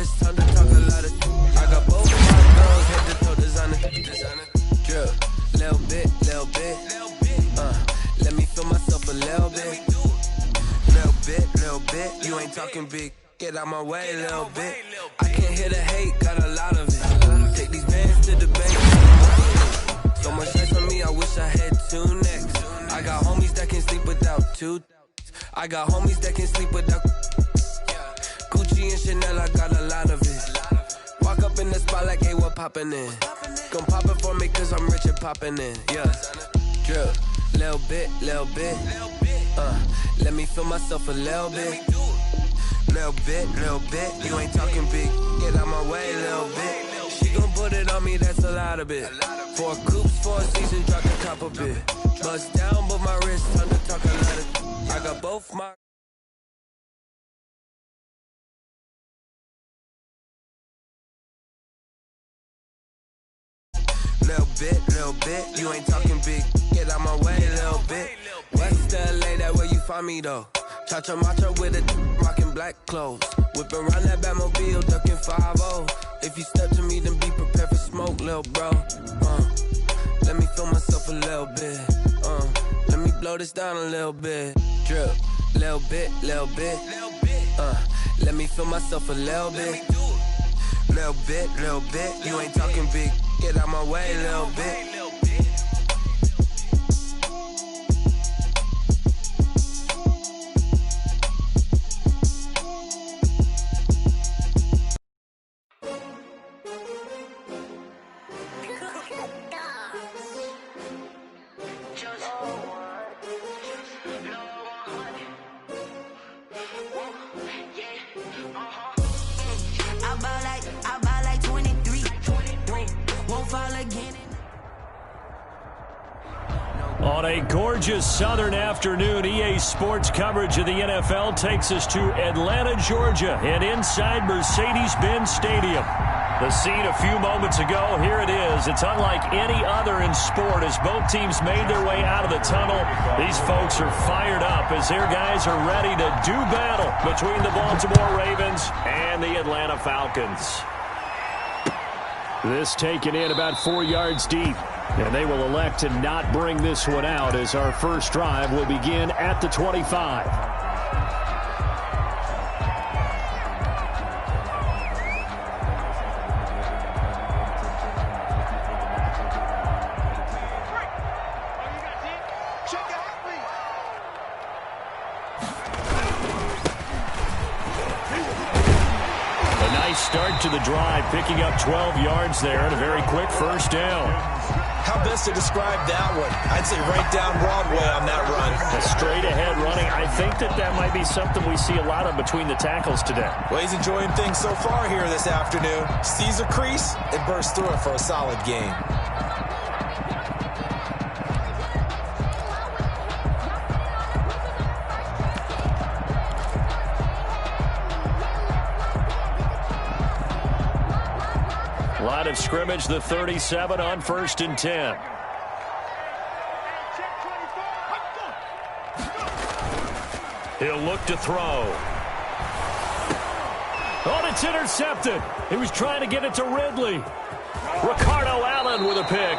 wrist, time to talk a lot of. I got both my girls head to toe designer. Drip, little bit. Let me feel myself a little bit. Little bit. You ain't talking big. Get out my way, little bit. I can't hear the hate, got a lot of it. Take these bands to the bank. So much stress on me, I wish I had two necks. I got homies that can sleep without two. I got homies that can sleep without Gucci and Chanel, I got a lot of it. Walk up in the spot like, hey, what poppin' in? Gon' pop it for me cause I'm rich and poppin' in. Yeah, drip, little bit. Let me feel myself a little bit. Little bit. You ain't talking big. Get out my way, little bit. She gon' put it on me, that's a lot of it. 4 coops, 4 seasons, drop the top a bit. Bust down, but my wrist, time to talk a lot of. I got both my. Little bit. You ain't talking big. Get out my way, little bit. West LA, that where you find me though. Cha-cha macha with a rockin' black clothes. Whippin' around that Batmobile, duckin' 5-0. If you step to me, then be prepared for smoke, lil' bro. Let me feel myself a little bit. Let me blow this down a little bit. Drip, little bit. Let me feel myself a little bit. Little bit. You ain't talking big. Get out my way, little bit. On a gorgeous southern afternoon, EA Sports coverage of the NFL takes us to Atlanta, Georgia, and inside Mercedes-Benz Stadium. The scene a few moments ago, here it is. It's unlike any other in sport as both teams made their way out of the tunnel. These folks are fired up as their guys are ready to do battle between the Baltimore Ravens and the Atlanta Falcons. This taken in about 4 yards deep. And they will elect to not bring this one out as our first drive will begin at the 25. A nice start to the drive, picking up 12 yards there and a very quick first down. How best to describe that one? I'd say right down Broadway on that run. A straight ahead running. I think that might be something we see a lot of between the tackles today. Well, he's enjoying things so far here this afternoon. Sees a crease and bursts through it for a solid game. Line of scrimmage, the 37 on 1st and 10. He'll look to throw. Oh, it's intercepted. He was trying to get it to Ridley. Ricardo Allen with a pick.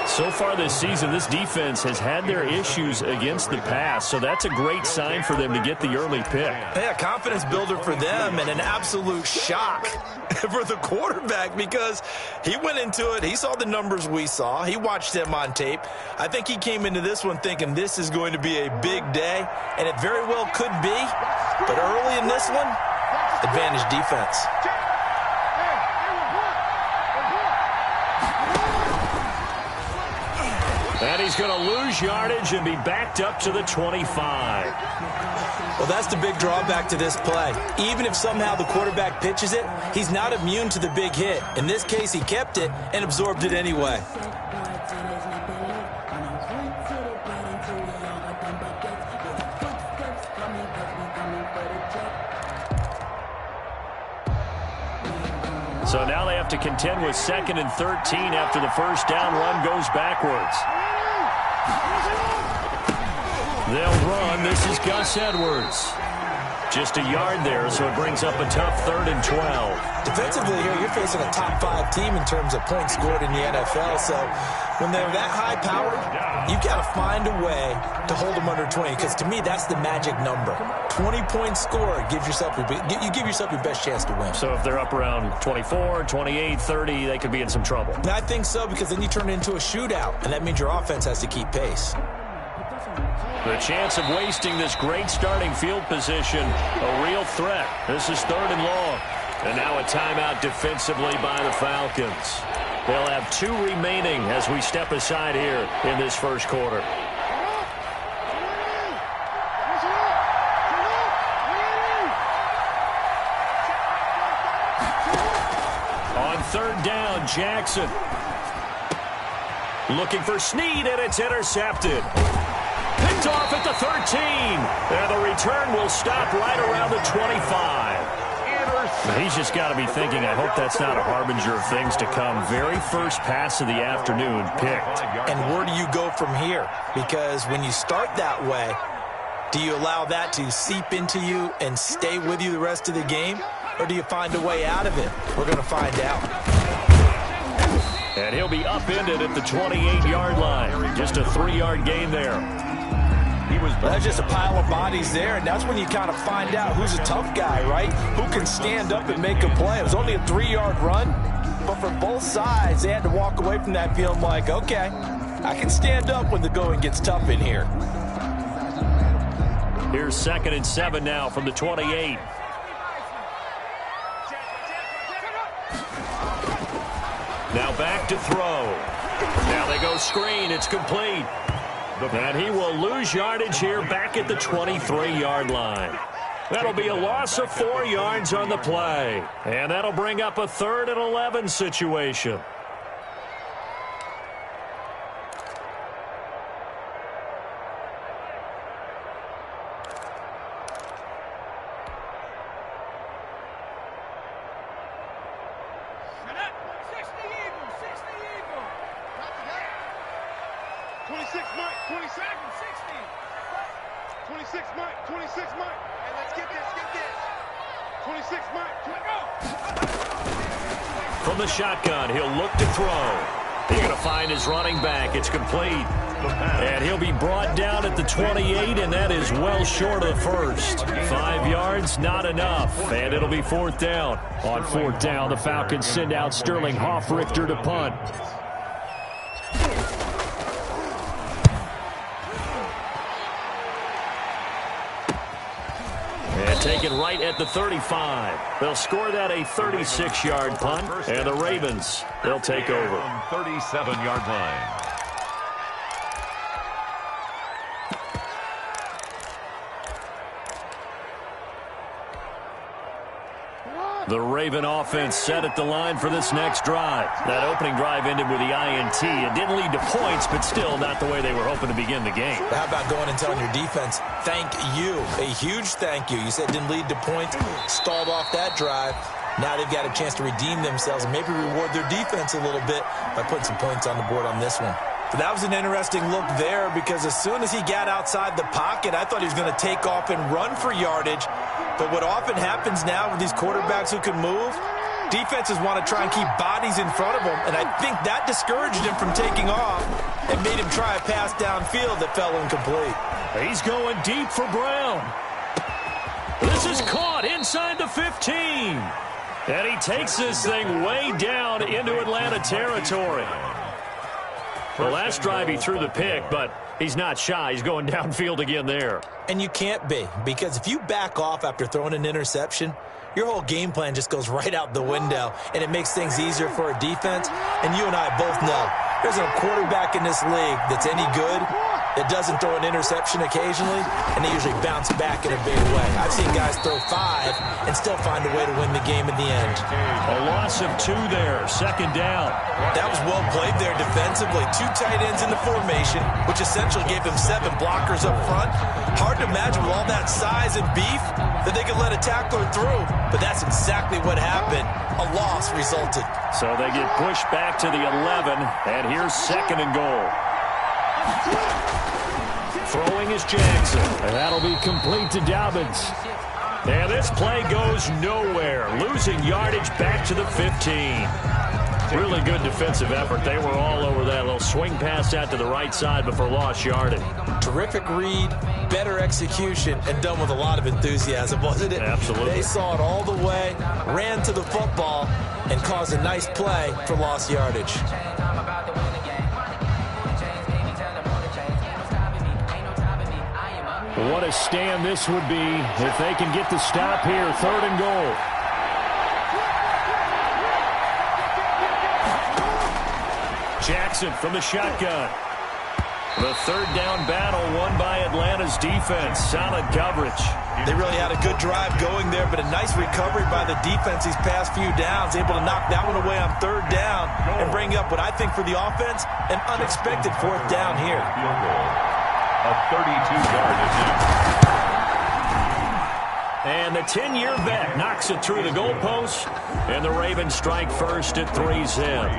So far this season, this defense has had their issues against the pass, so that's a great sign for them to get the early pick. Yeah, confidence builder for them and an absolute shock for the quarterback because he went into it. He saw the numbers we saw. He watched them on tape. I think he came into this one thinking this is going to be a big day, and it very well could be. But early in this one, advantage defense. And he's going to lose yardage and be backed up to the 25. Well, that's the big drawback to this play. Even if somehow the quarterback pitches it, he's not immune to the big hit. In this case, he kept it and absorbed it anyway. So now they have to contend with 2nd and 13 after the first down run goes backwards. They'll run. This is Gus Edwards. Just a yard there, so it brings up a tough 3rd and 12. Defensively here, you're facing a top 5 team in terms of points scored in the NFL. So when they're that high-powered, you've got to find a way to hold them under 20. Because to me, that's the magic number. 20 points scored, you give yourself your best chance to win. So if they're up around 24, 28, 30, they could be in some trouble. I think so, because then you turn it into a shootout, and that means your offense has to keep pace. The chance of wasting this great starting field position, a real threat. This is 3rd and long. And now a timeout defensively by the Falcons. They'll have 2 remaining as we step aside here in this first quarter. On 3rd down, Jackson. Looking for Snead, and it's intercepted. Picked off at the 13. And the return will stop right around the 25. He's just got to be thinking, I hope that's not a harbinger of things to come. Very first pass of the afternoon picked. And where do you go from here? Because when you start that way, do you allow that to seep into you and stay with you the rest of the game? Or do you find a way out of it? We're going to find out. And he'll be upended at the 28-yard line. Just a 3-yard gain there. That's just a pile of bodies there, and that's when you kind of find out who's a tough guy, right? Who can stand up and make a play. It was only a 3-yard run, but for both sides, they had to walk away from that feeling like, okay, I can stand up when the going gets tough in here. Here's 2nd and 7 now from the 28. Now back to throw. Now they go screen. It's complete. And he will lose yardage here back at the 23-yard line. That'll be a loss of 4 yards on the play. And that'll bring up a 3rd and 11 situation. From the shotgun, he'll look to throw. He's going to find his running back. It's complete. And he'll be brought down at the 28, and that is well short of the first. 5 yards, not enough. And it'll be 4th down. On 4th down, the Falcons send out Sterling Hoffrichter to punt. And taken right at the 35. They'll score that a 36-yard punt, and the Ravens, they'll take over. 37-yard line. The Raven offense set at the line for this next drive. That opening drive ended with the INT. It didn't lead to points, but still not the way they were hoping to begin the game. How about going and telling your defense, thank you, a huge thank you. You said it didn't lead to points, stalled off that drive. Now they've got a chance to redeem themselves and maybe reward their defense a little bit by putting some points on the board on this one. But that was an interesting look there because as soon as he got outside the pocket, I thought he was going to take off and run for yardage. But what often happens now with these quarterbacks who can move, defenses want to try and keep bodies in front of them, and I think that discouraged him from taking off and made him try a pass downfield that fell incomplete. He's going deep for Brown. This is caught inside the 15. And he takes this thing way down into Atlanta territory. The last drive he threw the pick, but he's not shy. He's going downfield again there. And you can't be, because if you back off after throwing an interception, your whole game plan just goes right out the window, and it makes things easier for a defense. And you and I both know there's a quarterback in this league that's any good that doesn't throw an interception occasionally, and they usually bounce back in a big way. I've seen guys throw 5 and still find a way to win the game in the end. A loss of 2 there, 2nd down. That was well played there defensively. 2 tight ends in the formation, which essentially gave them 7 blockers up front. Hard to imagine with all that size and beef that they could let a tackler through, but that's exactly what happened. A loss resulted. So they get pushed back to the 11, and here's 2nd and goal. Throwing is Jackson, and that'll be complete to Dobbins. And this play goes nowhere. Losing yardage back to the 15. Really good defensive effort. They were all over that little swing pass out to the right side before lost yardage. Terrific read, better execution, and done with a lot of enthusiasm, wasn't it? Absolutely. They saw it all the way, ran to the football, and caused a nice play for lost yardage. What a stand this would be if they can get the stop here. 3rd and goal. Jackson from the shotgun. The 3rd down battle won by Atlanta's defense. Solid coverage. They really had a good drive going there, but a nice recovery by the defense these past few downs, able to knock that one away on 3rd down and bring up what I think for the offense, an unexpected 4th down here. A 32-yard attempt. And the 10-year vet knocks it through the goalpost, and the Ravens strike first at 3-zip.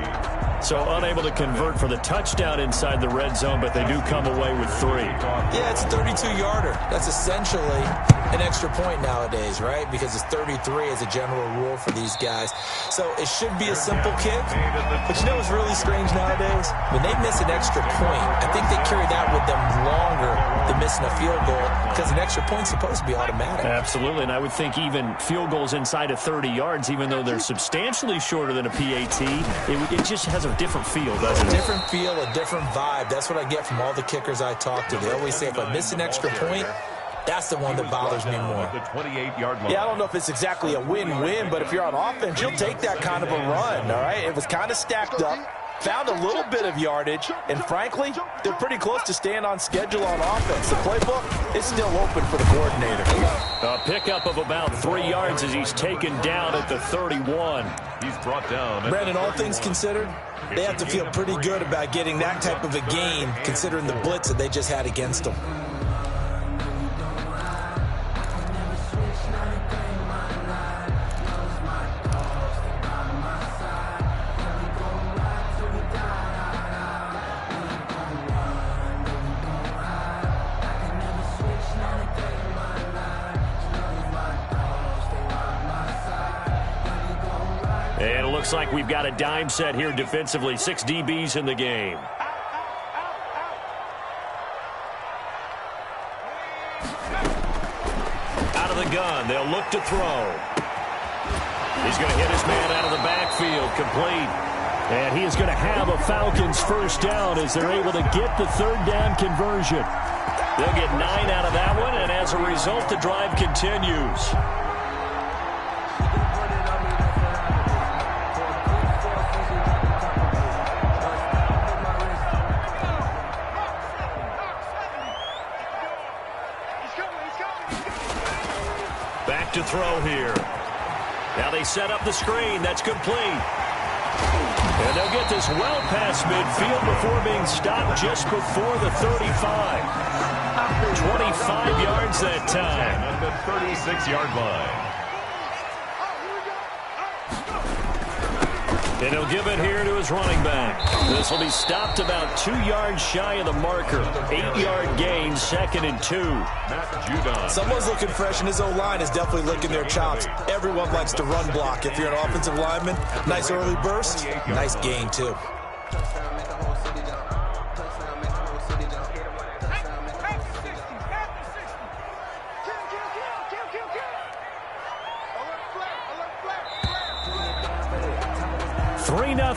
So unable to convert for the touchdown inside the red zone, but they do come away with 3. Yeah, it's a 32-yarder. That's essentially an extra point nowadays, right? Because it's 33 as a general rule for these guys. So it should be a simple kick. But you know what's really strange nowadays? When they miss an extra point, I think they carry that with them longer than missing a field goal because an extra point's supposed to be automatic. Absolutely, and I would think even field goals inside of 30 yards, even though they're substantially shorter than a PAT, it just has a different feel, doesn't it? A different feel, a different vibe. That's what I get from all the kickers I talk to. They always say if I miss an extra point, that's the one that bothers me more. The 28-yard line. Yeah, I don't know if it's exactly a win-win, but if you're on offense, you'll take that kind of a run, all right? It was kind of stacked up, found a little bit of yardage, and frankly, they're pretty close to staying on schedule on offense. The playbook is still open for the coordinator. A pickup of about 3 yards as he's taken down at the 31. He's brought down. Brandon, all things considered, they have to feel pretty good about getting that type of a gain, considering the blitz that they just had against them. And it looks like we've got a dime set here defensively. 6 DBs in the game. Out of the gun. They'll look to throw. He's going to hit his man out of the backfield. Complete. And he is going to have a Falcons first down as they're able to get the 3rd down conversion. They'll get 9 out of that one, and as a result, the drive continues. Back to throw here. Now they set up the screen. That's complete. And they'll get this well past midfield before being stopped just before the 35. 25 yards that time. At the 36-yard line. And he'll give it here to his running back. This will be stopped about 2 yards shy of the marker. 8-yard gain, 2nd and 2. Someone's looking fresh, and his O-line is definitely licking their chops. Everyone likes to run block. If you're an offensive lineman, nice early burst, nice gain, too.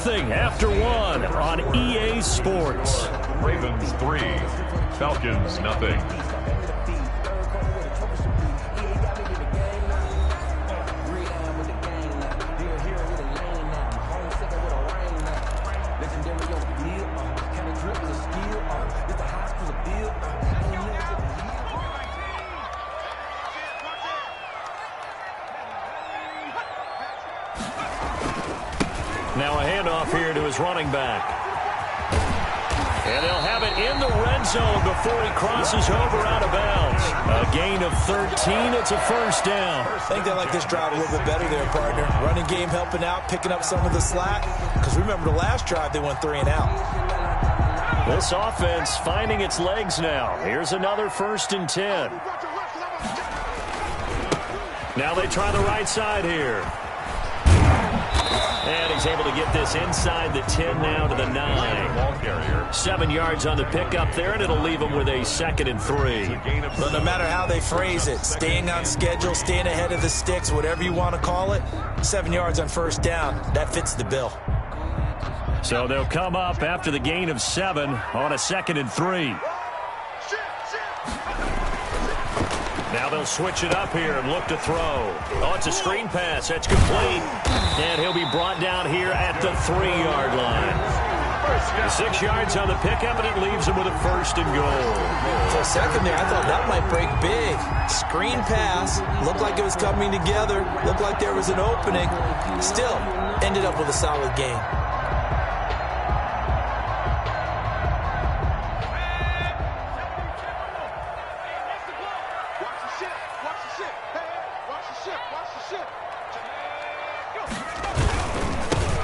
After 1 on EA Sports. Ravens 3, Falcons nothing. Now a handoff here to his running back. And they'll have it in the red zone before he crosses over out of bounds. A gain of 13. It's a first down. I think they like this drive a little bit better there, partner. Running game helping out, picking up some of the slack. Because remember the last drive, they went 3 and out. This offense finding its legs now. Here's another 1st and 10. Now they try the right side here. And he's able to get this inside the 10 now to the 9. Ball carrier. 7 yards on the pickup there, and it'll leave him with a 2nd and 3. But no matter how they phrase it, staying on schedule, staying ahead of the sticks, whatever you want to call it, 7 yards on first down, that fits the bill. So they'll come up after the gain of 7 on a 2nd and 3. Now they'll switch it up here and look to throw. Oh, it's a screen pass. That's complete. And he'll be brought down here at the 3-yard line. 6 yards on the pickup, and it leaves him with a 1st and goal. For a second there, I thought that might break big. Screen pass. Looked like it was coming together. Looked like there was an opening. Still, ended up with a solid game.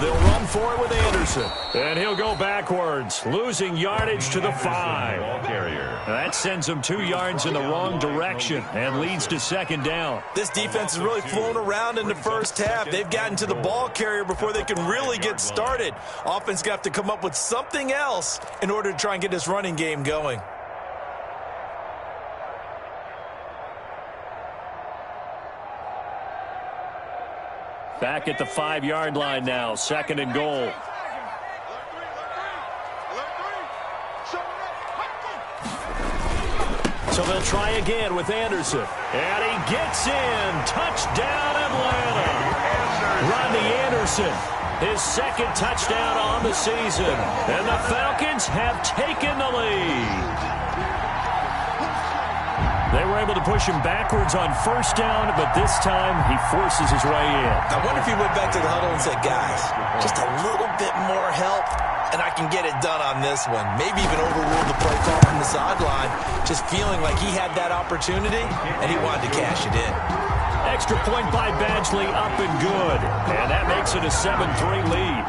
They'll run for it with Anderson. And he'll go backwards, losing yardage to the 5. Ball carrier. That sends him 2 yards in the wrong direction and leads to 2nd down. This defense has really flown around in the first half. They've gotten to the ball carrier before they can really get started. Offense got to come up with something else in order to try and get this running game going. Back at the 5-yard line now, 2nd and goal. So they'll try again with Anderson. And he gets in. Touchdown, Atlanta. Rodney Anderson, his 2nd touchdown on the season. And the Falcons have taken the lead. They were able to push him backwards on first down, but this time he forces his way in. I wonder if he went back to the huddle and said, guys, just a little bit more help, and I can get it done on this one. Maybe even overruled the play call from the sideline, just feeling like he had that opportunity, and he wanted to cash it in. Extra point by Badgley, up and good. And that makes it a 7-3 lead.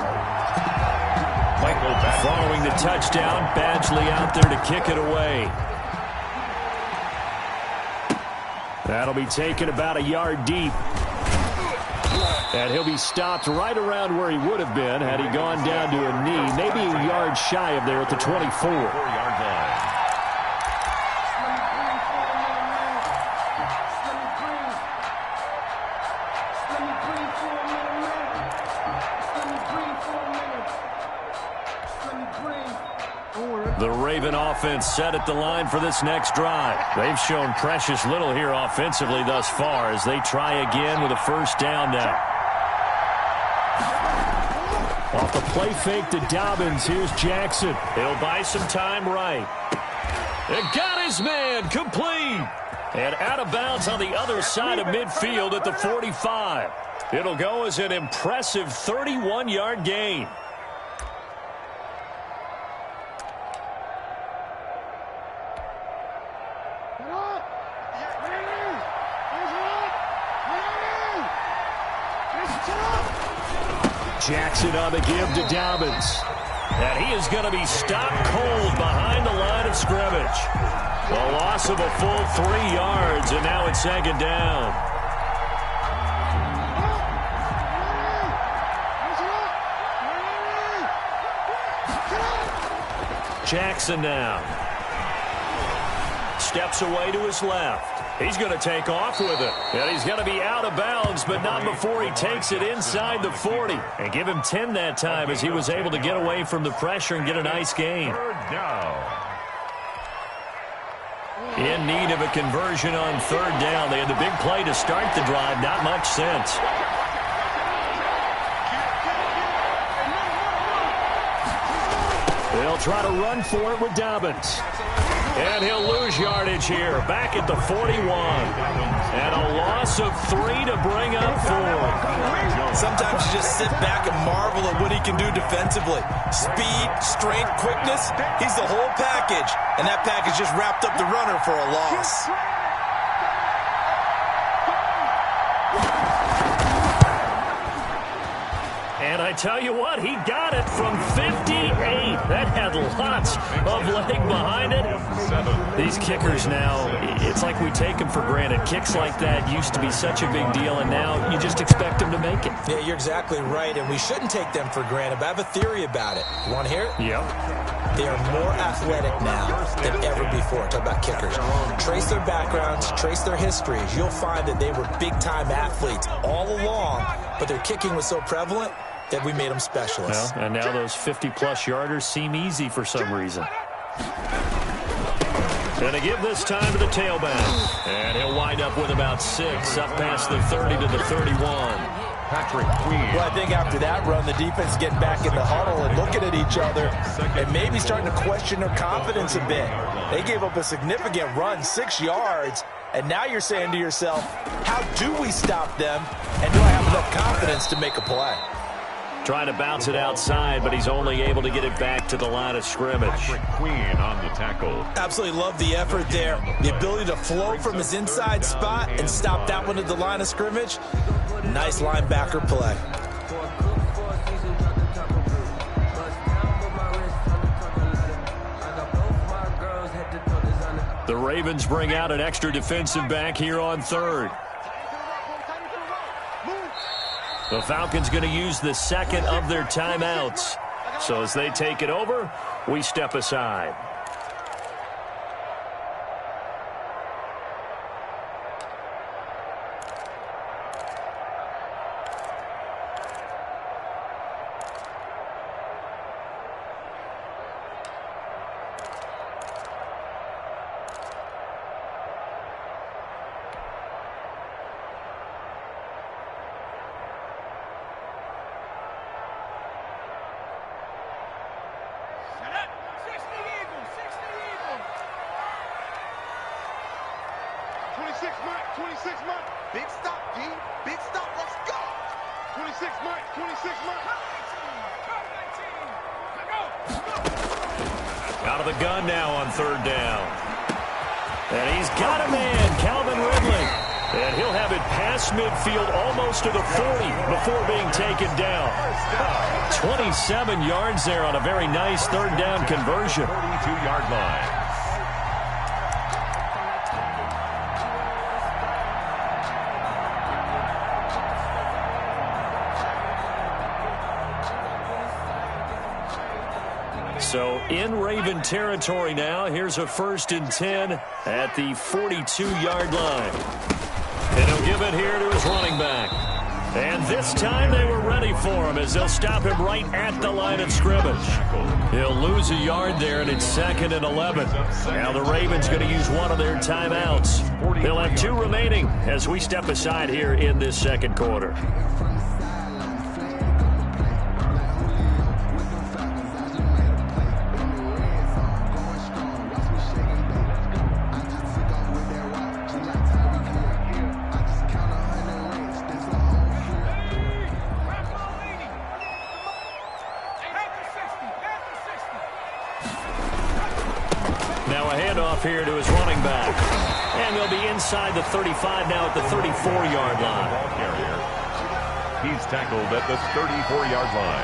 Following the touchdown, Badgley out there to kick it away. That'll be taken about a yard deep. And he'll be stopped right around where he would have been had he gone down to a knee. Maybe a yard shy of there at the 24. 4-yard line. The Raven offense set at the line for this next drive. They've shown precious little here offensively thus far as they try again with a first down now. Off the play fake to Dobbins, here's Jackson. He'll buy some time right. And got his man complete. And out of bounds on the other side of midfield at the 45. It'll go as an impressive 31-yard gain. Jackson on the give to Dobbins. And he is going to be stopped cold behind the line of scrimmage. A loss of a full 3 yards, and now it's 2nd down. Jackson now. Steps away to his left. He's going to take off with it. And he's going to be out of bounds, but not before he takes it inside the 40. And give him 10 that time as he was able to get away from the pressure and get a nice gain. 3rd down. In need of a conversion on 3rd down. They had the big play to start the drive. Not much sense. They'll try to run for it with Dobbins. And he'll lose yardage here, back at the 41. And a loss of 3 to bring up 4. Sometimes you just sit back and marvel at what he can do defensively. Speed, strength, quickness, he's the whole package. And that package just wrapped up the runner for a loss. And I tell you what, he got it from 58. That had lots of leg behind it. These kickers now, it's like we take them for granted. Kicks like that used to be such a big deal, and now you just expect them to make it. Yeah, you're exactly right, and we shouldn't take them for granted, but I have a theory about it. You want to hear it? Yep. They are more athletic now than ever before. Talk about kickers. Trace their backgrounds, trace their histories. You'll find that they were big-time athletes all along, but their kicking was so prevalent that we made them specialists. Well, and now those 50-plus yarders seem easy for some reason. Going to give this time to the tailback. And he'll wind up with about 6, up past the 30 to the 31. Patrick Queen. Well, I think after that run, the defense getting back in the huddle and looking at each other and maybe starting to question their confidence a bit. They gave up a significant run, 6 yards, and now you're saying to yourself, how do we stop them, and do I have enough confidence to make a play? Trying to bounce it outside, but he's only able to get it back to the line of scrimmage. Patrick Queen on the tackle. Absolutely love the effort there. The ability to flow from his inside spot and stop that one at the line of scrimmage. Nice linebacker play. The Ravens bring out an extra defensive back here on 3rd. The Falcons going to use the second of their timeouts. So as they take it over, we step aside. Big stop, D. Big stop. Let's go. 26 Mike. 26 Mike. Out of the gun now on 3rd down. And he's got a man, Calvin Ridley. And he'll have it past midfield almost to the 40 before being taken down. 27 yards there on a very nice 3rd down conversion. 42-yard line. So in Raven territory now. Here's a 1st and 10 at the 42-yard line. And he'll give it here to his running back. And this time they were ready for him as they'll stop him right at the line of scrimmage. He'll lose a yard there, and it's 2nd and 11. Now the Ravens going to use one of their timeouts. They'll have 2 remaining as we step aside here in this 2nd quarter. Here to his running back. And they'll be inside the 35 now at the 34-yard line. He's tackled at the 34-yard line.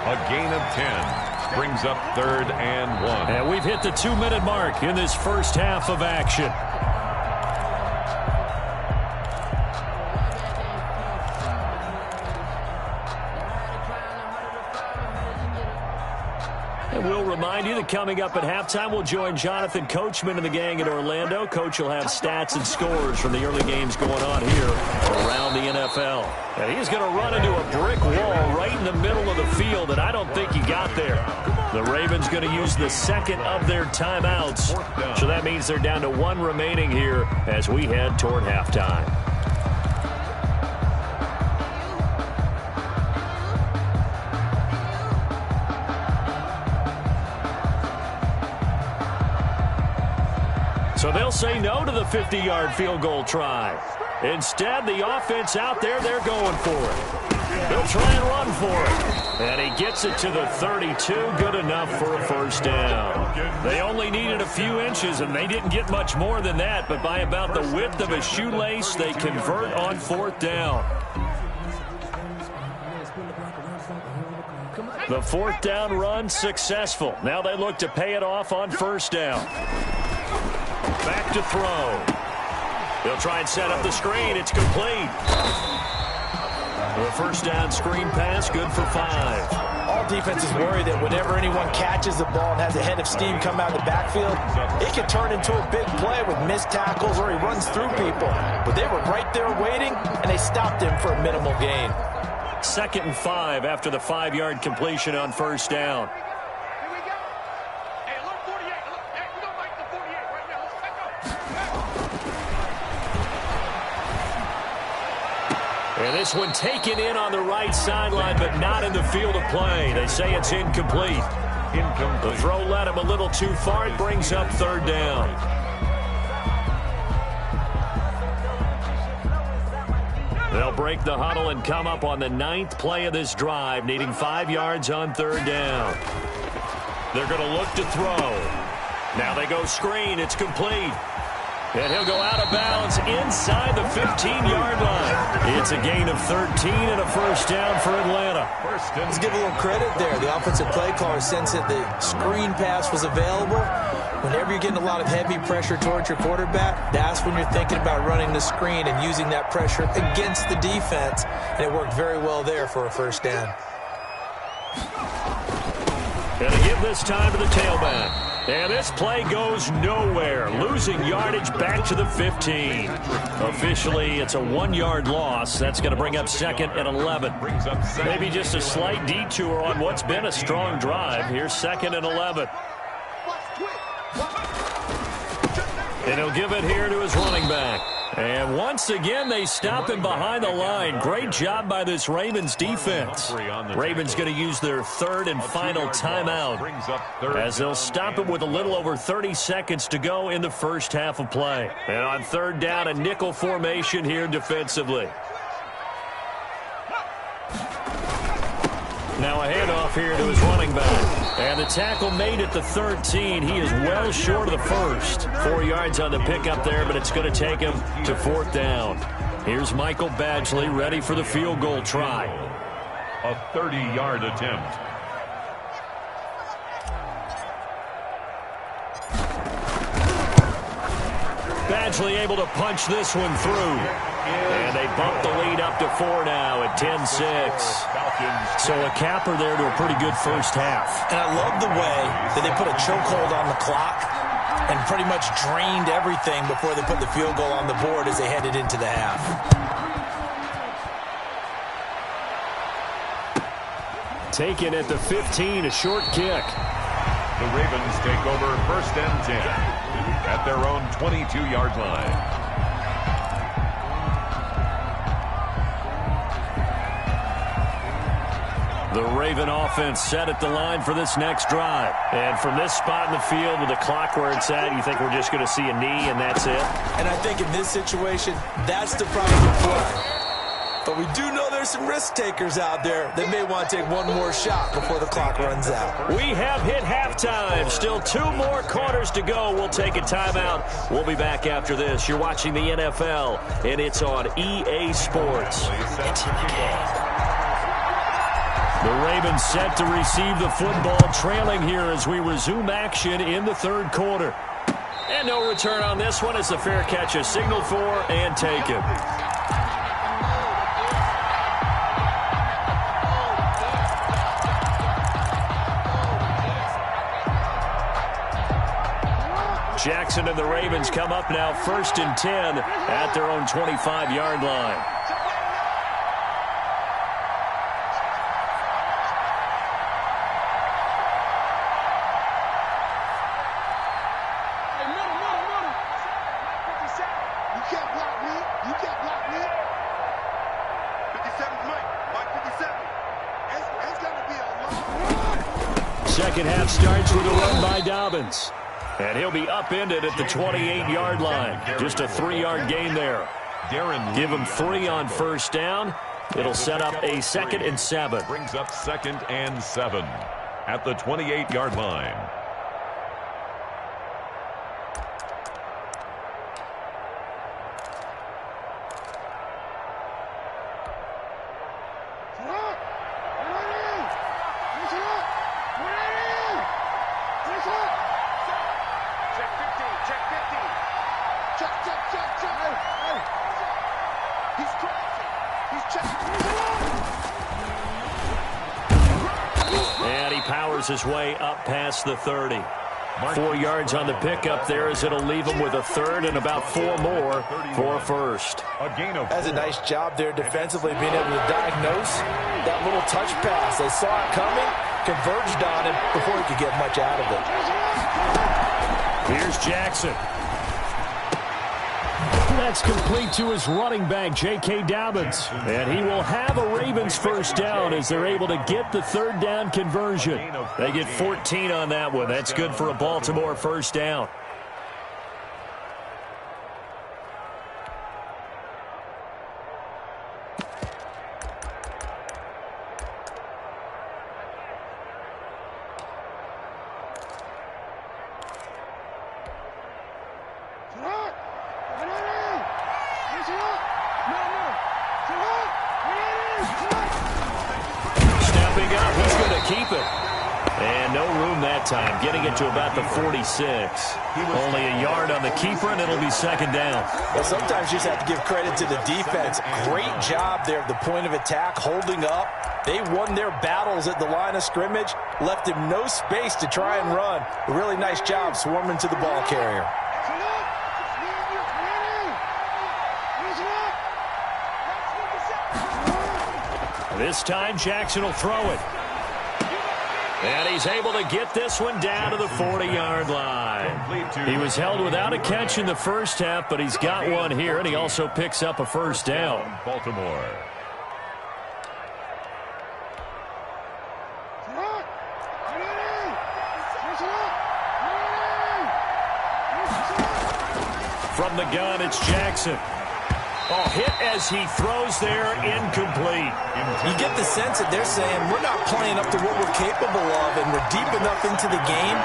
A gain of 10 brings up 3rd and 1. And we've hit the 2-minute mark in this first half of action. And we'll remind you that coming up at halftime, we'll join Jonathan Coachman and the gang in Orlando. Coach will have stats and scores from the early games going on here around the NFL. And he's going to run into a brick wall right in the middle of the field, and I don't think he got there. The Ravens going to use the 2nd of their timeouts. So that means they're down to 1 remaining here as we head toward halftime. So they'll say no to the 50-yard field goal try. Instead, the offense out there, they're going for it. They'll try and run for it. And he gets it to the 32. Good enough for a 1st down. They only needed a few inches, and they didn't get much more than that. But by about the width of a shoelace, they convert on 4th down. The fourth down run successful. Now they look to pay it off on first down. Back to throw. They'll try and set up the screen. It's complete. The first down screen pass, good for 5. All defenses worry that whenever anyone catches the ball and has a head of steam come out of the backfield, it can turn into a big play with missed tackles or he runs through people. But they were right there waiting, and they stopped him for a minimal gain. 2nd and 5 after the 5-yard completion on first down. Here we go. Hey, look, 48. Look, hey, we don't like the 48 right now. Let's go. And this one taken in on the right sideline, but not in the field of play. They say it's incomplete. The throw led him a little too far. It brings up 3rd down. They'll break the huddle and come up on the 9th play of this drive, needing 5 yards on 3rd down. They're going to look to throw. Now they go screen. It's complete. And he'll go out of bounds inside the 15-yard line. It's a gain of 13 and a first down for Atlanta. Let's give a little credit there. The offensive play caller sensed that the screen pass was available. Whenever you're getting a lot of heavy pressure towards your quarterback, that's when you're thinking about running the screen and using that pressure against the defense. And it worked very well there for a first down. And to give this time to the tailback. And this play goes nowhere, losing yardage back to the 15. Officially, it's a 1-yard loss. That's going to bring up 2nd and 11. Maybe just a slight detour on what's been a strong drive. Here's 2nd and 11. And he'll give it here to his running back. And once again, they stop him behind the line. Great job by this Ravens defense. Ravens going to use their 3rd and final timeout as they'll stop him with a little over 30 seconds to go in the first half of play. And on 3rd down, a nickel formation here defensively. Now a handoff here to his running back. And the tackle made at the 13. He is well short of the first. 4 yards on the pickup there, but it's going to take him to 4th down. Here's Michael Badgley ready for the field goal try. A 30-yard attempt. Badgley able to punch this one through. And they bump the lead up to 4 now at 10-6. So a capper there to a pretty good first half. And I love the way that they put a chokehold on the clock and pretty much drained everything before they put the field goal on the board as they headed into the half. Taken at the 15, a short kick. The Ravens take over 1st and 10 at their own 22-yard line. The Raven offense set at the line for this next drive. And from this spot in the field with the clock where it's at, you think we're just going to see a knee and that's it? And I think in this situation, that's the proper play. But we do know there's some risk takers out there that may want to take one more shot before the clock runs out. We have hit halftime. Still 2 more quarters to go. We'll take a timeout. We'll be back after this. You're watching the NFL, and it's on EA Sports. It's in the game. The Ravens set to receive the football, trailing here as we resume action in the 3rd quarter. And no return on this one as the fair catch is signaled for and taken. Jackson and the Ravens come up now 1st and 10 at their own 25-yard line. Second half starts with a run by Dobbins. And he'll be upended at the 28-yard line. Just a 3-yard gain there. Give him 3 on first down. It'll set up a 2nd and 7. Brings up 2nd and 7 at the 28-yard line. And he powers his way up past the 30. 4 yards on the pickup there as it'll leave him with a third and about 4 more for a first. That's a nice job there defensively, being able to diagnose that little touch pass. They saw it coming, converged on it before he could get much out of it. Here's Jackson. That's complete to his running back, J.K. Dobbins. And he will have a Ravens first down as they're able to get the third down conversion. They get 14 on that one. That's good for a Baltimore first down. Keep it. And no room that time. Getting it to about the 46. Only a yard on the keeper, and it'll be second down. Well, sometimes you just have to give credit to the defense. Great job there at the point of attack, holding up. They won their battles at the line of scrimmage, left him no space to try and run. A really nice job swarming to the ball carrier. This time, Jackson will throw it. And he's able to get this one down to the 40-yard line. He was held without a catch in the first half, but he's got one here, and he also picks up a first down. Baltimore. From the gun, it's Jackson. Oh, hit as he throws there, incomplete. You get the sense that they're saying we're not playing up to what we're capable of, and we're deep enough into the game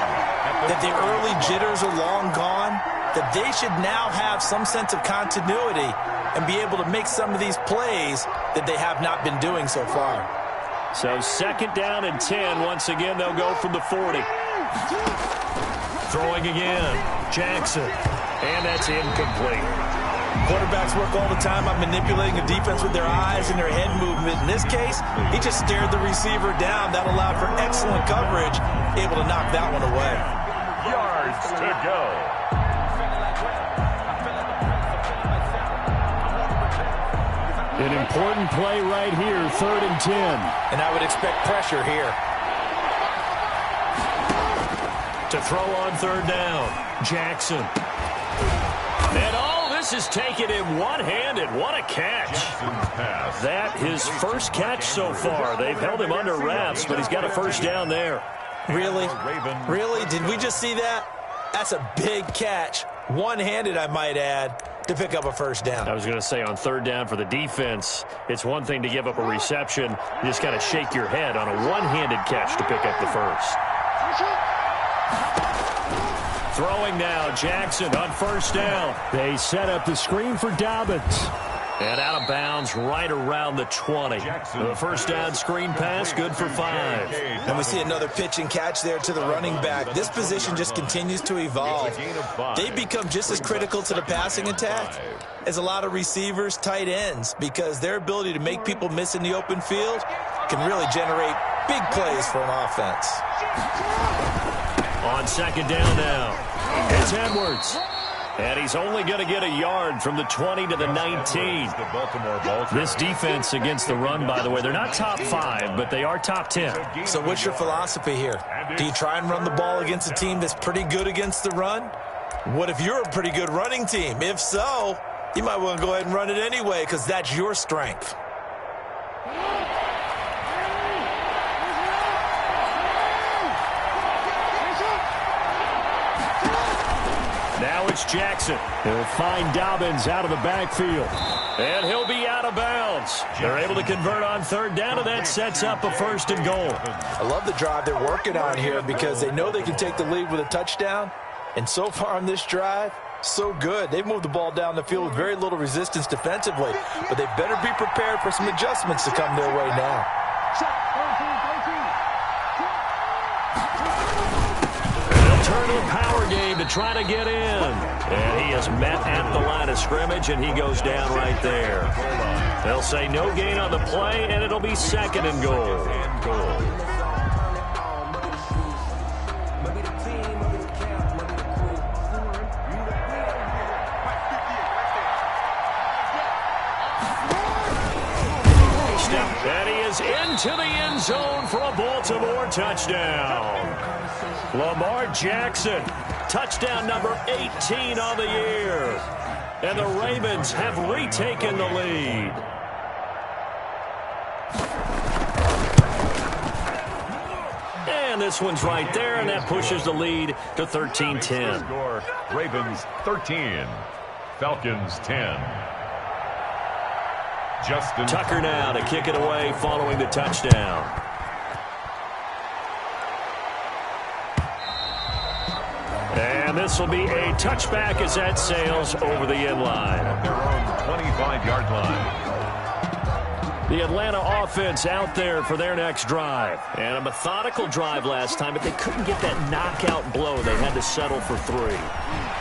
that the early jitters are long gone, that they should now have some sense of continuity and be able to make some of these plays that they have not been doing so far. So second down and 10. Once again, they'll go from the 40. Throwing again, Jackson, and that's incomplete. Quarterbacks work all the time on manipulating a defense with their eyes and their head movement. In this case, he just stared the receiver down. That allowed for excellent coverage, able to knock that one away. Yards to go. An important play right here, 3rd and 10. And I would expect pressure here. To throw on 3rd down, Jackson. And this is taken in one-handed. What a catch. That his first catch so far. They've held him under wraps, but he's got a first down there. Really? Really? Did we just see that? That's a big catch. One-handed, I might add, to pick up a first down. I was going to say on 3rd down for the defense, it's one thing to give up a reception. You just got to shake your head on a one-handed catch to pick up the first. Throwing now, Jackson on 1st down. They set up the screen for Dobbins. And out of bounds right around the 20. The first down screen pass, good for 5. And we see another pitch and catch there to the running back. This position just continues to evolve. They become just as critical to the passing attack as a lot of receivers, tight ends, because their ability to make people miss in the open field can really generate big plays for an offense. On 2nd down now, it's Edwards. And he's only going to get a yard from the 20 to the 19. This defense against the run, by the way, they're not top 5, but they are top 10. So what's your philosophy here? Do you try and run the ball against a team that's pretty good against the run? What if you're a pretty good running team? If so, you might want to go ahead and run it anyway because that's your strength. Now it's Jackson. He'll find Dobbins out of the backfield. And he'll be out of bounds. They're able to convert on 3rd down, and that sets up a 1st and goal. I love the drive they're working on here because they know they can take the lead with a touchdown. And so far on this drive, so good. They've moved the ball down the field with very little resistance defensively. But they better be prepared for some adjustments to come their way now. Turn to a power game to try to get in. And he is met at the line of scrimmage, and he goes down right there. They'll say no gain on the play, and it'll be second and goal. And he is into the end zone for a Baltimore touchdown. Lamar Jackson, touchdown number 18 on the year. And the Ravens have retaken the lead. And this one's right there, and that pushes the lead to 13-10. Ravens 13, Falcons 10. Justin Tucker now to kick it away following the touchdown. And this will be a touchback as that sails over the end line. Their own 25-yard line. The Atlanta offense out there for their next drive. And a methodical drive last time, but they couldn't get that knockout blow. They had to settle for 3.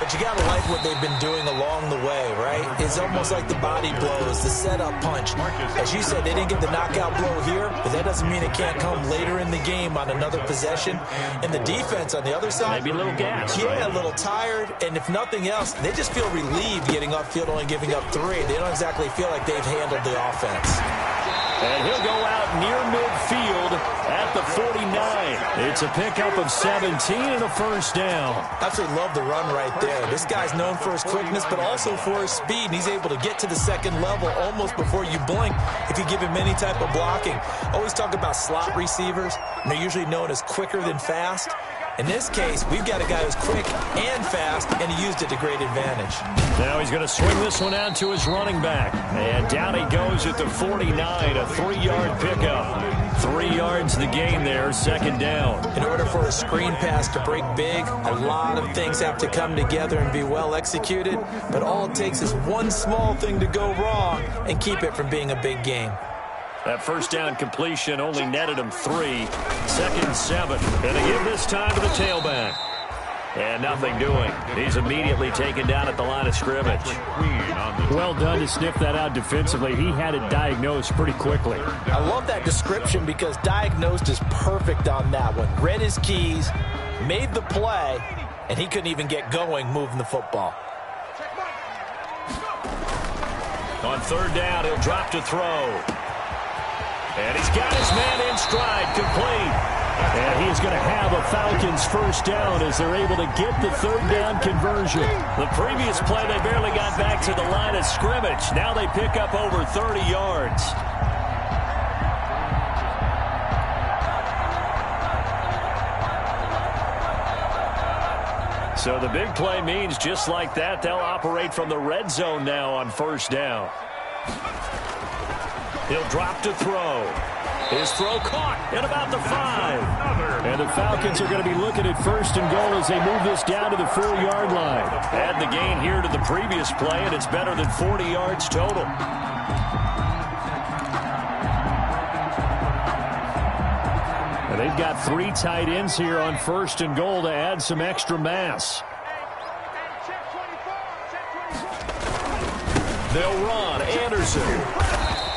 But you got to like what they've been doing along the way, right? It's almost like the body blows, the setup punch. As you said, they didn't get the knockout blow here, but that doesn't mean it can't come later in the game on another possession. And the defense on the other side, maybe a little gas. Yeah, a little tired. And if nothing else, they just feel relieved getting upfield, only giving up 3. They don't exactly feel like they've handled the offense. And he'll go out near midfield at the 49. It's a pickup of 17 and a first down. Absolutely love the run right there. This guy's known for his quickness, but also for his speed. And he's able to get to the second level almost before you blink if you give him any type of blocking. Always talk about slot receivers, and they're usually known as quicker than fast. In this case, we've got a guy who's quick and fast, and he used it to great advantage. Now he's going to swing this one out to his running back. And down he goes at the 49, a 3-yard pickup. 3 yards the gain there, second down. In order for a screen pass to break big, a lot of things have to come together and be well executed. But all it takes is one small thing to go wrong and keep it from being a big game. That first down completion only netted him 3. 2nd and 7. And they give this time to the tailback. And nothing doing. He's immediately taken down at the line of scrimmage. Well done to sniff that out defensively. He had it diagnosed pretty quickly. I love that description because diagnosed is perfect on that one. Read his keys, made the play, and he couldn't even get going moving the football. On 3rd down, he'll drop to throw. And he's got his man in stride, complete. And he's going to have a Falcons first down as they're able to get the 3rd down conversion. The previous play, they barely got back to the line of scrimmage. Now they pick up over 30 yards. So the big play means just like that, they'll operate from the red zone now on 1st down. He'll drop to throw. His throw caught at about the 5. And the Falcons are going to be looking at 1st and goal as they move this down to the 4-yard line. Add the gain here to the previous play, and it's better than 40 yards total. And they've got 3 tight ends here on 1st and goal to add some extra mass. They'll run. Anderson.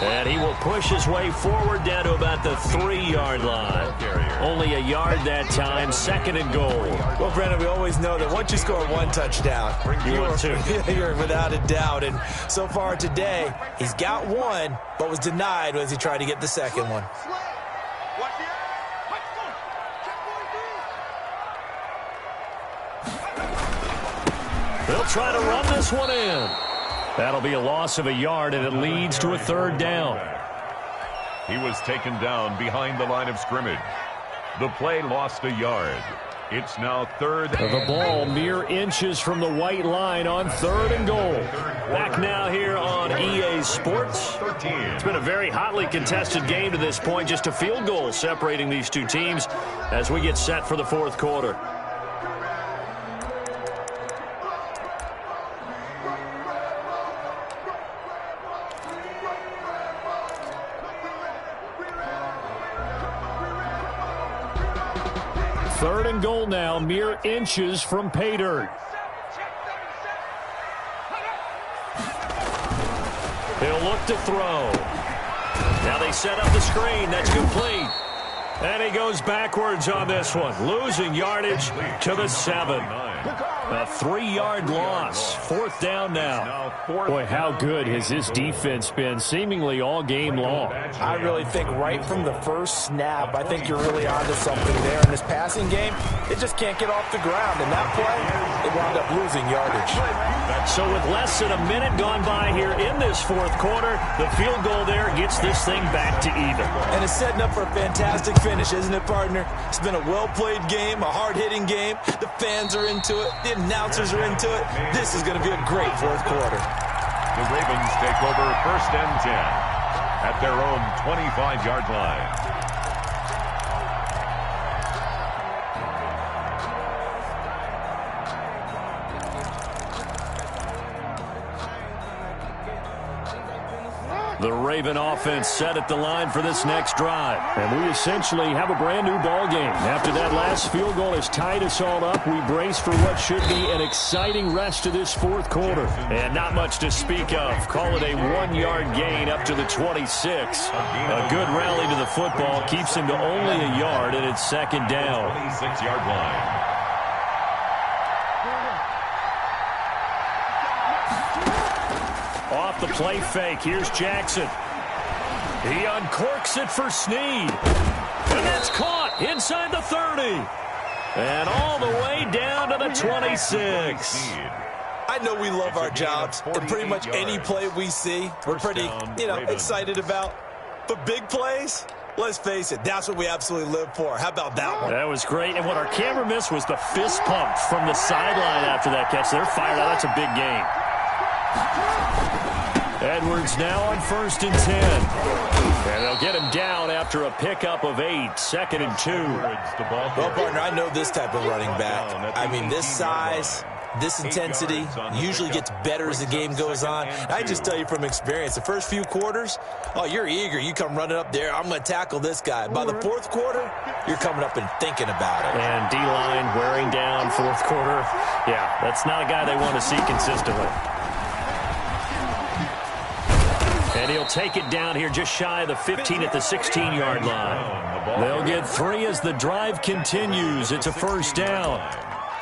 And he will push his way forward down to about the 3-yard line. Only a yard that time, 2nd and goal. Well, Brennan, we always know that once you score 1 touchdown, you're without a doubt. And so far today, he's got 1, but was denied as he tried to get the 2nd one. They'll try to run this one in. That'll be a loss of a yard, and it leads to a 3rd down. He was taken down behind the line of scrimmage. The play lost a yard. It's now 3rd. The ball mere inches from the white line on 3rd and goal. Back now here on EA Sports. It's been a very hotly contested game to this point. Just a field goal separating these two teams as we get set for the 4th quarter. Third and goal now, mere inches from pay dirt. He'll look to throw. Now they set up the screen. That's complete. And he goes backwards on this one, losing yardage to the 7. A 3-yard loss. 4th down now. Boy, how good has this defense been seemingly all game long? I really think right from the first snap, I think you're really onto something there. In this passing game, they just can't get off the ground. And that play, they wound up losing yardage. So with less than a minute gone by here in this 4th quarter, the field goal there gets this thing back to even. And it's setting up for a fantastic finish, isn't it, partner? It's been a well-played game, a hard-hitting game. The fans are into it. The announcers are into it. This is going to be a great 4th quarter. The Ravens take over 1st and 10 at their own 25-yard line. The Raven offense set at the line for this next drive. And we essentially have a brand new ball game. After that last field goal has tied us all up, we brace for what should be an exciting rest of this 4th quarter. And not much to speak of. Call it a 1-yard gain up to the 26. A good rally to the football keeps him to only a yard, and it's 2nd down. 26-yard line. Off the play fake, here's Jackson. He uncorks it for Snead. And that's caught inside the 30. And all the way down to the 26. I know we love our jobs, and pretty much any play we see, we're pretty, excited about. But big plays, let's face it, that's what we absolutely live for. How about that one? That was great. And what our camera missed was the fist pump from the sideline after that catch. They're fired out. That's a big gain. Edwards now on 1st and 10. And they'll get him down after a pickup of 8. 2nd and 2. Well, partner, I know this type of running back. I mean, this size, this intensity usually gets better as the game goes on. I just tell you from experience, the first few quarters, oh, you're eager. You come running up there, I'm going to tackle this guy. By the 4th quarter, you're coming up and thinking about it. And D-line wearing down 4th quarter. Yeah, that's not a guy they want to see consistently. And he'll take it down here just shy of the 15 at the 16-yard line. They'll get 3 as the drive continues. It's a 1st down.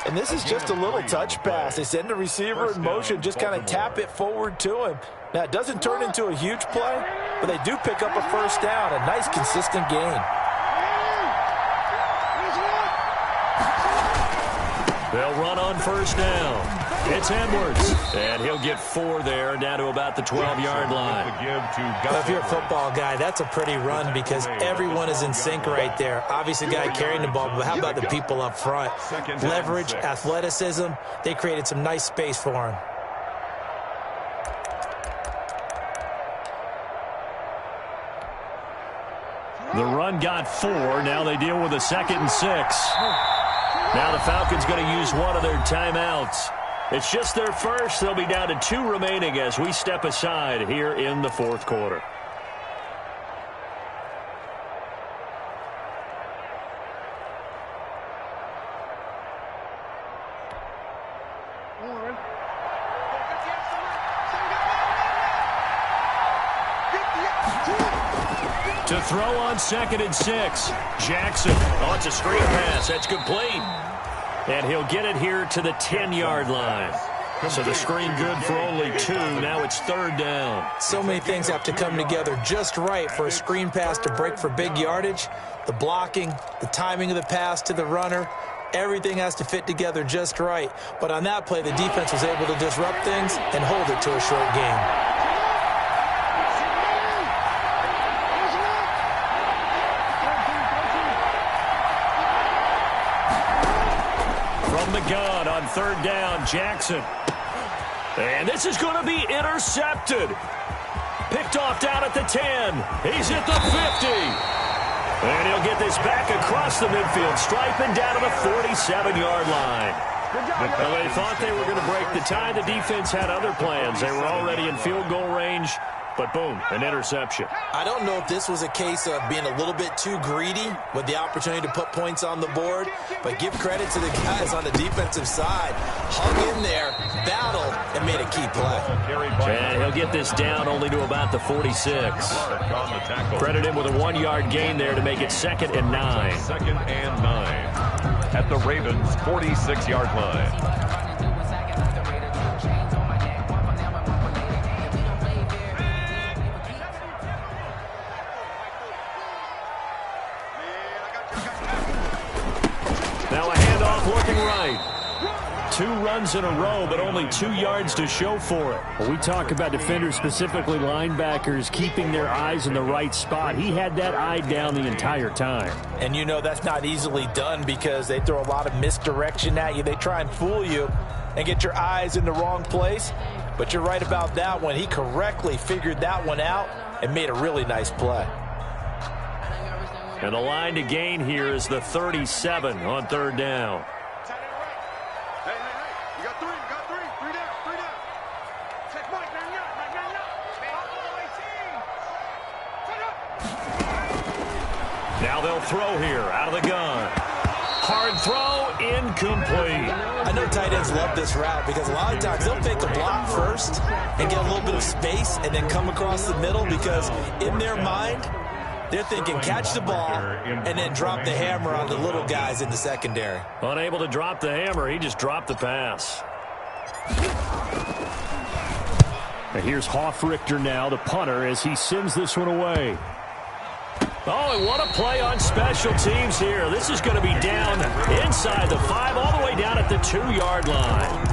And this is just a little touch pass. They send the receiver in motion, just kind of tap it forward to him. Now, it doesn't turn into a huge play, but they do pick up a 1st down, a nice, consistent gain. They'll run on 1st down. It's Edwards, and he'll get 4 there, down to about the 12-yard line. Well, if you're a football guy, that's a pretty run because everyone is in sync right there. Obviously, the guy carrying the ball, but how about the people up front? Leverage, athleticism, they created some nice space for him. The run got 4. Now they deal with a 2nd and 6. Now the Falcons going to use one of their timeouts. It's just their first. They'll be down to 2 remaining as we step aside here in the 4th quarter. To throw on 2nd and 6. Jackson. Oh, it's a screen pass. That's complete. And he'll get it here to the 10-yard line. So the screen good for only 2. Now it's 3rd down. So many things have to come together just right for a screen pass to break for big yardage. The blocking, the timing of the pass to the runner, everything has to fit together just right. But on that play, the defense was able to disrupt things and hold it to a short game. From the gun on 3rd down, Jackson. And this is going to be intercepted. Picked off down at the 10. He's at the 50. And he'll get this back across the midfield stripe and down to the 47-yard line. Well, they thought they were going to break the tie. The defense had other plans. They were already in field goal range. But boom, an interception. I don't know if this was a case of being a little bit too greedy with the opportunity to put points on the board, but give credit to the guys on the defensive side. Hung in there, battled, and made a key play. And he'll get this down only to about the 46. Credit him with a 1-yard gain there to make it 2nd and 9. 2nd and 9 at the Ravens' 46-yard line. Now a handoff looking right. 2 runs in a row, but only 2 yards to show for it. Well, we talk about defenders, specifically linebackers, keeping their eyes in the right spot. He had that eye down the entire time. And you know that's not easily done because they throw a lot of misdirection at you. They try and fool you and get your eyes in the wrong place. But you're right about that one. He correctly figured that one out and made a really nice play. And the line to gain here is the 37 on 3rd down. Hey, you got 3, you got 3. 3 down, 3 down. Check Mike, man, Now they'll throw here out of the gun. Hard throw, incomplete. I know tight ends love this route because a lot of times they'll fake a block first and get a little bit of space and then come across the middle because in their mind, they're thinking catch the ball and then drop the hammer on the little guys in the secondary. Unable to drop the hammer, he just dropped the pass. And here's Hoffrichter now, the punter, as he sends this one away. Oh, and what a play on special teams here. This is going to be down inside the 5, all the way down at the 2-yard line.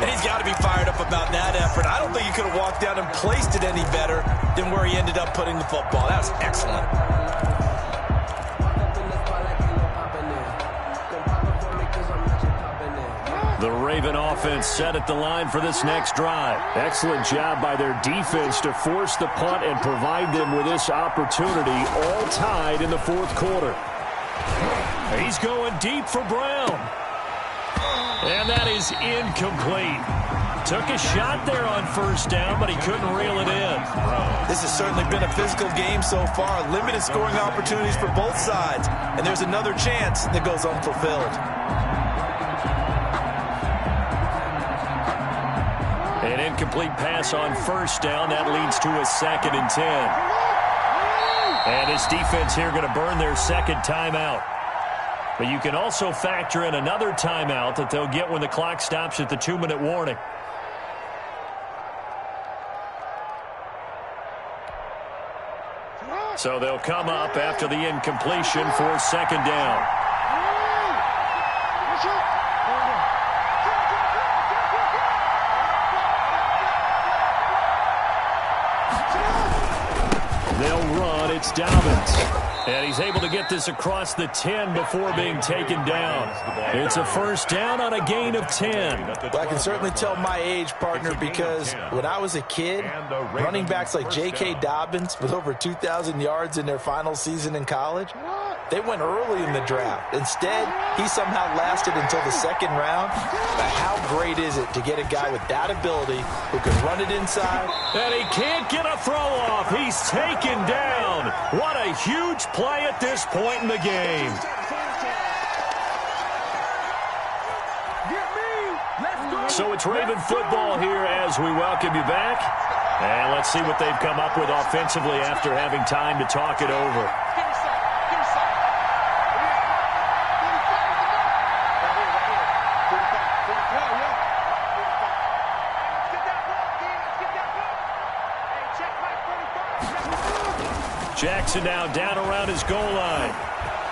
And he's got to be fired up about that effort. I don't think he could have walked down and placed it any better than where he ended up putting the football. That was excellent. The Raven offense set at the line for this next drive. Excellent job by their defense to force the punt and provide them with this opportunity, all tied in the 4th quarter. He's going deep for Brown. And that is incomplete. Took a shot there on 1st down, but he couldn't reel it in. This has certainly been a physical game so far. Limited scoring opportunities for both sides. And there's another chance that goes unfulfilled. An incomplete pass on 1st down. That leads to a 2nd and 10. And his defense here going to burn their 2nd timeout. But you can also factor in another timeout that they'll get when the clock stops at the 2-minute warning. So they'll come up after the incompletion for 2nd down. They'll run. It's Dobbins. And he's able to get this across the 10 before being taken down. It's a 1st down on a gain of 10. Well, I can certainly tell my age, partner, because when I was a kid, running backs like J.K. Dobbins with over 2,000 yards in their final season in college, they went early in the draft. Instead, he somehow lasted until the 2nd round. But how great is it to get a guy with that ability who can run it inside? And he can't get a throw off. He's taken down. What a huge play at this point in the game. So it's Raven football here as we welcome you back. And let's see what they've come up with offensively after having time to talk it over. Jackson now down around his goal line.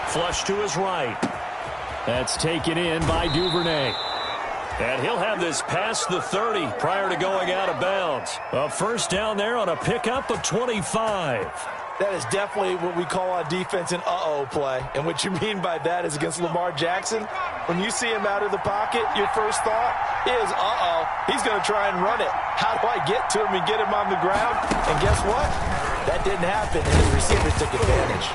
Flush to his right. That's taken in by Duvernay. And he'll have this past the 30 prior to going out of bounds. A 1st down there on a pickup of 25. That is definitely what we call on defense an uh-oh play. And what you mean by that is against Lamar Jackson, when you see him out of the pocket, your first thought is, uh-oh, he's going to try and run it. How do I get to him and get him on the ground? And guess what? That didn't happen, and his receivers took advantage.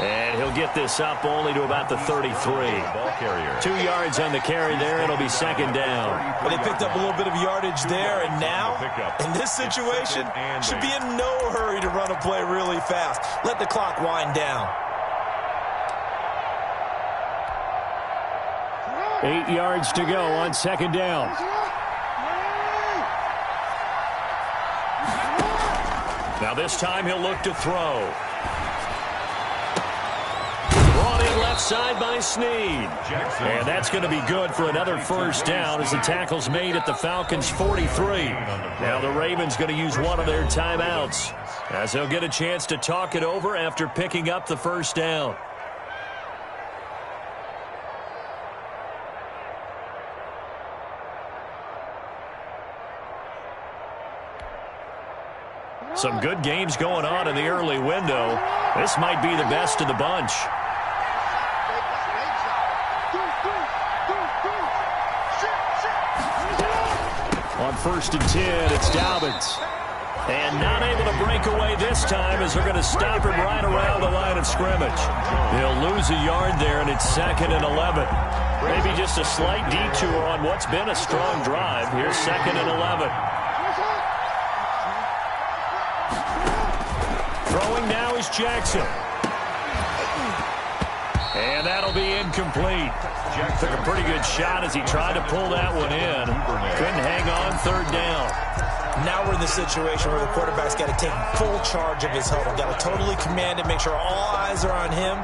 And he'll he'll get this up only to about the 33. Ball carrier. 2 yards on the carry there. It'll be second down. Well, they picked up a little bit of yardage there, and now, in this situation, should be in no hurry to run a play really fast. Let the clock wind down. 8 yards to go on second down. Now this time he'll look to throw. Brought in left side by Snead. And that's going to be good for another first down as the tackle's made at the Falcons' 43. Now the Ravens going to use one of their timeouts as they'll get a chance to talk it over after picking up the first down. Some good games going on in the early window. This might be the best of the bunch. On 1st and 10, it's Dobbins. And not able to break away this time as they're going to stop him right around the line of scrimmage. They'll lose a yard there, and it's 2nd and 11. Maybe just a slight detour on what's been a strong drive. Here's 2nd and 11. Throwing now is Jackson. And that'll be incomplete. Took a pretty good shot as he tried to pull that one in. Couldn't hang on, 3rd down. Now we're in the situation where the quarterback's got to take full charge of his huddle. Got to totally command it, make sure all eyes are on him.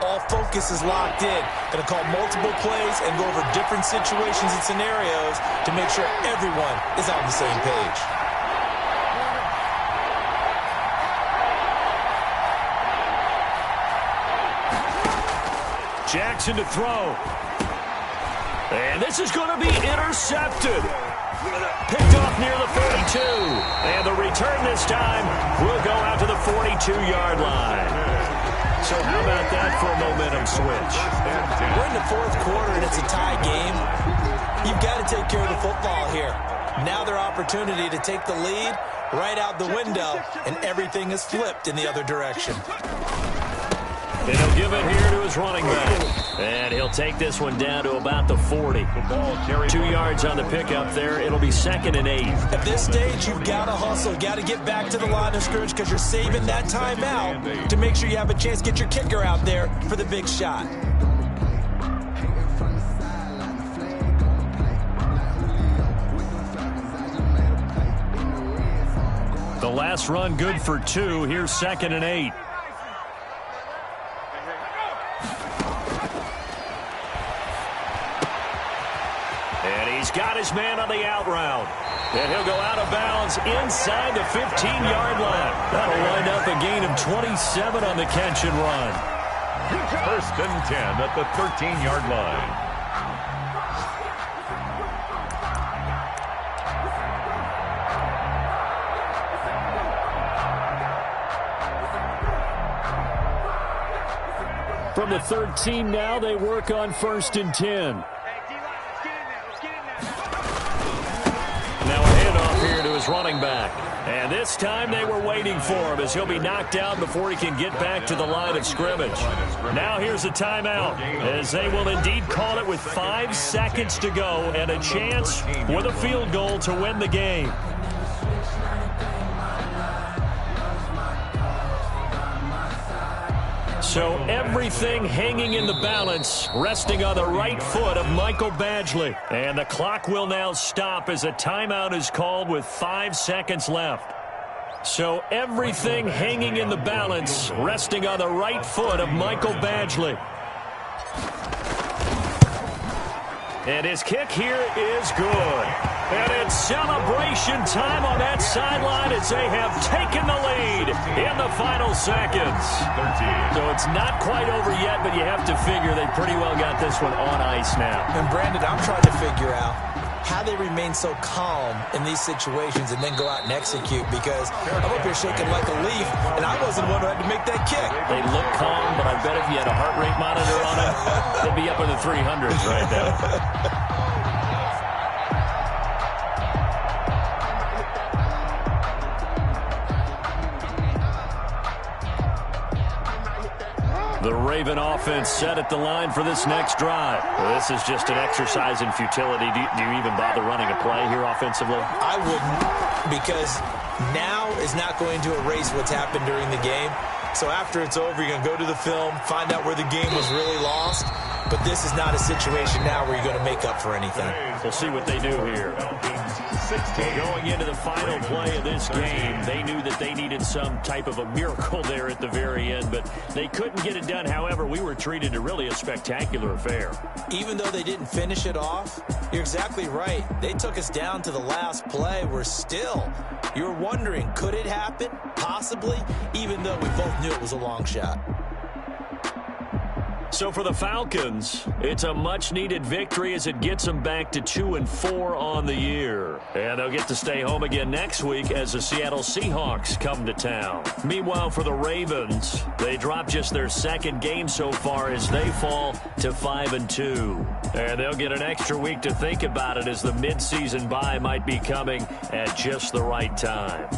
All focus is locked in. Going to call multiple plays and go over different situations and scenarios to make sure everyone is on the same page. Jackson to throw. And this is going to be intercepted. Picked off near the 42. And the return this time will go out to the 42-yard line. So how about that for a momentum switch? We're in the 4th quarter and it's a tie game. You've got to take care of the football here. Now their opportunity to take the lead right out the window, and everything is flipped in the other direction. And he'll give it here to his running back. And he'll take this one down to about the 40. 2 yards on the pickup there. It'll be 2nd and 8. At this stage, you've got to hustle. Got to get back to the line of scrimmage because you're saving that timeout to make sure you have a chance to get your kicker out there for the big shot. The last run good for 2. Here's 2nd and 8. Got his man on the out route. And he'll go out of bounds inside the 15-yard line. That'll wind up a gain of 27 on the catch and run. 1st and 10 at the 13-yard line. From the 13 now, they work on 1st and 10. Running back. And this time they were waiting for him as he'll be knocked down before he can get back to the line of scrimmage. Now here's a timeout as they will indeed call it with 5 seconds to go and a chance with a field goal to win the game. So everything hanging in the balance, resting on the right foot of Michael Badgley. And the clock will now stop as a timeout is called with 5 seconds left. So everything hanging in the balance, resting on the right foot of Michael Badgley. And his kick here is good. And it's celebration time on that sideline as they have taken the lead in the final seconds. So it's not quite over yet, but you have to figure they pretty well got this one on ice now. And Brandon, I'm trying to figure out how they remain so calm in these situations and then go out and execute, because I'm up here shaking like a leaf, and I wasn't the one who had to make that kick. They look calm, but I bet if you had a heart rate monitor on it, they'd be up in the 300s right now. The Raven offense set at the line for this next drive. Well, this is just an exercise in futility. Do you even bother running a play here offensively? I wouldn't, because now is not going to erase what's happened during the game. So after it's over, you're going to go to the film, find out where the game was really lost. But this is not a situation now where you're going to make up for anything. We'll see what they do here. Going into the final play of this game, they knew that they needed some type of a miracle there at the very end, but they couldn't get it done. However, we were treated to really a spectacular affair. Even though they didn't finish it off, you're exactly right. They took us down to the last play. We're still, you're wondering, could it happen? Possibly, even though we both knew it was a long shot. So for the Falcons, it's a much-needed victory as it gets them back to 2-4 on the year. And they'll get to stay home again next week as the Seattle Seahawks come to town. Meanwhile, for the Ravens, they drop just their second game so far as they fall to 5-2. And they'll get an extra week to think about it as the midseason bye might be coming at just the right time.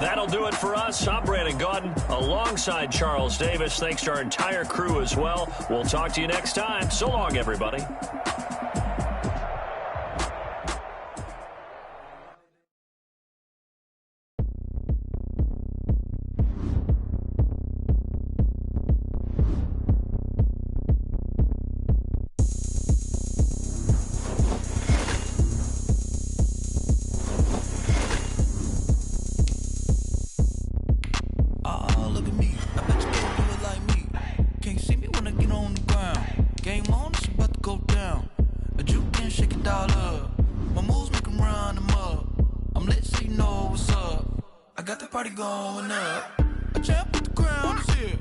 That'll do it for us. I'm Brandon Gaudin alongside Charles Davis. Thanks to our entire crew as well. We'll talk to you next time. So long, everybody. Going up, a champ with the crown is here.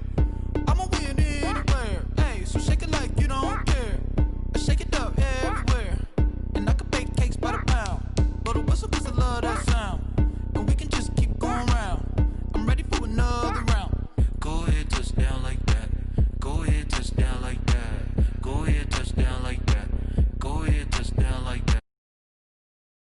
I'ma win anywhere. Hey, so shake it like you don't care. I shake it up everywhere, and I can bake cakes by the pound. Blow the whistle 'cause I love that.